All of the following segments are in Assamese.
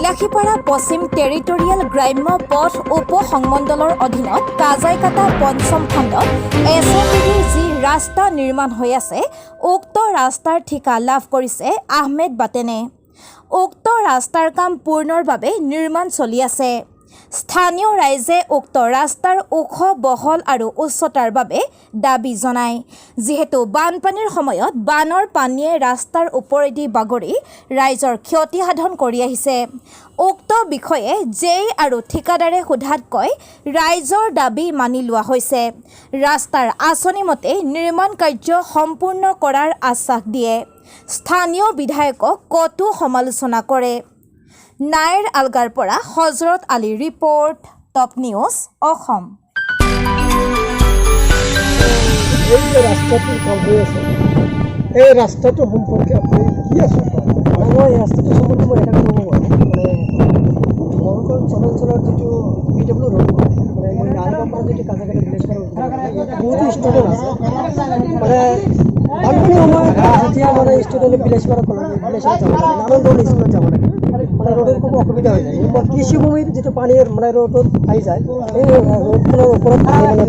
বিলাসীপাৰা পশ্চিম টেৰিটৰিয়েল গ্ৰাম্য পথ উপ সংমণ্ডলৰ অধীনত কাজাইকাটা পঞ্চম খণ্ডত এছএমডিৰ যি ৰাস্তা নিৰ্মাণ হৈ আছে উক্ত ৰাস্তাৰ ঠিকা লাভ কৰিছে আহমেদ বাটেনে। উক্ত ৰাস্তাৰ কাম পূৰ্ণৰ বাবে নিৰ্মাণ চলি আছে। স্থানীয় ৰাইজে উক্ত ৰাস্তাৰ ওখ বহল আৰু উচ্চতাৰ বাবে দাবী জনায়, যিহেতু বানপানীৰ সময়ত বানৰ পানীয়ে ৰাস্তাৰ ওপৰেদি বাগৰি ৰাইজৰ ক্ষতি সাধন কৰি আহিছে। উক্ত বিষয়ে জেই আৰু ঠিকাদাৰে সোধাত কয় ৰাইজৰ দাবী মানি লোৱা হৈছে। ৰাস্তাৰ আঁচনি মতে নিৰ্মাণ কাৰ্য সম্পূৰ্ণ কৰাৰ আশ্বাস দিয়ে। স্থানীয় বিধায়কক কটু সমালোচনা কৰে। নাইৰ আলগাৰ পৰা Hazrat Ali report, top news Assam. এই ৰাস্তাটো সম্পৰ্কে আপুনি কি আছে? মই এই ৰাস্তাটো সম্পৰ্কে মই এটা ক'ব পাৰোঁ, মংগল চলঞ্চলৰ যিটো PW ৰোড, মই নাইৰৰ পৰা যিটো কাজাকাটা ভিলেজ বহুতো ষ্টুডেণ্ট আছে, বানপানীৰ সময়ত যেতিয়া ষ্টুডেণ্টে ভিলেজ যাব লাগে, নানান ধৰণৰ স্কুলত যাব লাগে, ৰোডৰ খুব অসুবিধা হৈ যায়। কৃষিভূমিত যিটো পানীৰ ৰোডত আহি যায়, এই ৰোডখনৰ ওপৰত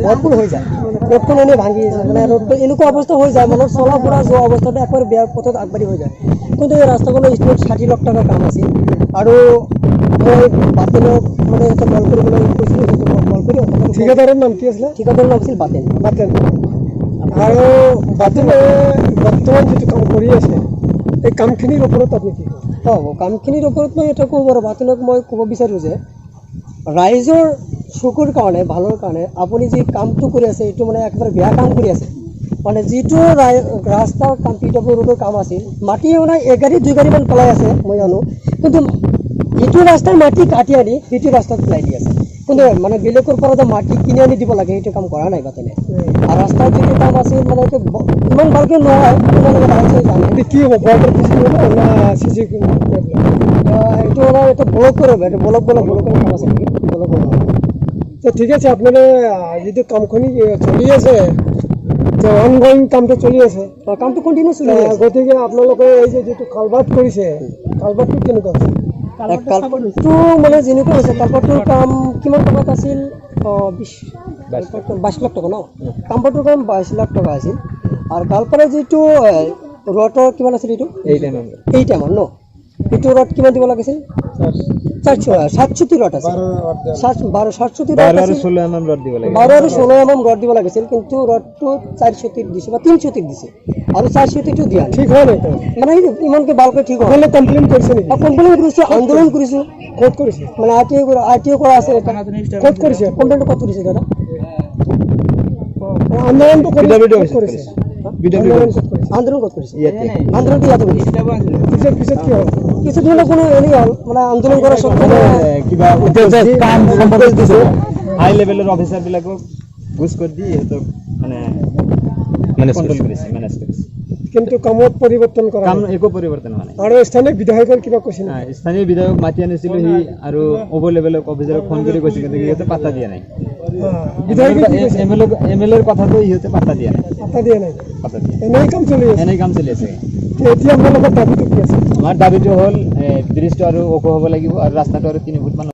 ভৰপূৰ হৈ যায়, ৰোডখন এনেই ভাঙি ৰোডটো এনেকুৱা অৱস্থা হৈ যায়, চলা ফুৰা যোৱা অৱস্থাটো একেবাৰে বেয়া পথত আগবাঢ়ি হৈ যায়। কিন্তু এই ৰাস্তাখনৰ ষ্টুডেণ্ট 60 লাখ টকাৰ কাম আছিল আৰু মই বাটেনক এটা কল কৰিবলৈ কৈছিলোঁ, কল কৰি ঠিকাদাৰৰ নাম কি আছিলে? ঠিকাদাৰৰ নাম আছিল বাটেন। আৰু বাটেনে বৰ্তমান যিটো কাম কৰি আছে এই কামখিনিৰ ওপৰত আপুনি কি কামখিনিৰ ওপৰত মই এটা ক'ব পাৰোঁ। বাটেনক মই ক'ব বিচাৰোঁ যে ৰাইজৰ চকুৰ কাৰণে, ভালৰ কাৰণে আপুনি যি কামটো কৰি আছে এইটো একেবাৰে বেয়া কাম কৰি আছে। যিটো ৰাস্তাৰ কাম PW ৰোডৰ কাম আছিল, মাটি 1 গাড়ী 2 গাড়ীমান পেলাই আছে মই জানো, কিন্তু ইটো ৰাস্তাৰ মাটি কাটি আনি সিটো ৰাস্তাত পেলাই দি আছে। কিন্তু বেলেগৰ পৰা যে মাটি কিনি আনি দিব লাগে সেইটো কাম কৰা নাই বাটেনে। আৰু ৰাস্তাৰ যিটো কাম আছিল এইটো ইমান ভালকৈ নহয়, আপোনালোকে ৰাইজে জানে। কি হ'ব? CC এইটো এটা ব্লক কৰিব, এইটো ব্লকৰ কাম আছে নেকি? ব্লক কৰিব। ঠিক আছে, আপোনালোকে যিটো কামখিনি চলি আছে, যে অনগয়িং কামটো চলি আছে, কামটো কণ্টিনিউ চলি আছে। গতিকে আপোনালোকে এই যে যিটো কালভাৰ্ট কৰিছে, কালভাৰ্টটো কেনেকুৱা হৈছে? কালভাৰ্টটো যেনেকুৱা হৈছে, কালভাৰ্টটোৰ কাম কিমান টকাত আছিল? 22 লাখ টকা ন? কালভাৰ্টটোৰ কাম 22 লাখ টকা আছিল। আৰু গালপাৰাৰ যিটো ৰডৰ কিমান আছিল? এইটো 8 mm ন? এইটো ৰড কিমান দিব লাগিছিল? 67 ৰড আছে, 67 ৰড আছে, 12 আৰু 16 mm ৰড দিব লাগিছিল, কিন্তু ৰডটো 430 দিছে বা 330 দিছে, আৰু 430টো দিয়া ঠিক হয় নাই? ইমানকৈ ভালকৈ ঠিক হয়। কমপ্লেইন কৰিছে নেকি? কমপ্লেইন কৰিছোঁ, আন্দোলন কৰিছোঁ। ক'ত কৰিছে? RTO কৰা আছে। ক'ত কৰিছে? কমপ্লেইনটো ক'ত কৰিছে দাদা? আন্দোলনটো কৰিছে? আন্দোলন ক'ত কৰিছে? আন্দোলনটো ইয়াতে কৰিছে। পিছত কি হ'ল? পিছত কোনো এনেই হ'ল, আন্দোলন কৰাৰ কিবা কাম সম্পৰ্কে দিছোঁ, হাই লেভেলৰ অফিচাৰবিলাকক ঘুচ কৰি দি সিহঁতক কণ্ট্ৰল কৰিছে, মেনেজ কৰিছে। কিন্তু কামত পৰিৱৰ্তন কৰা কাম একো পৰিৱৰ্তন হোৱা নাই। আৰু স্থানীয় বিধায়কৰ কিবা কৈছে নাই? স্থানীয় বিধায়ক মাতি আনিছিলোঁ, সি আৰু ওপৰ লেভেলৰ অফিচাৰক ফোন কৰি কৈছে, কিন্তু সিহঁতে পাত্তা দিয়া নাই। MLAৰ কথাটো সিহঁতে পাত্তা দিয়া নাই। এনেই কাম চলি আছে। এতিয়া আপোনালোকৰ দাবীটো কি আছে? আমাৰ দাবীটো হ'ল ব্ৰিজটো আৰু ওখ হ'ব লাগিব আৰু ৰাস্তাটো আৰু 3 ফুটমান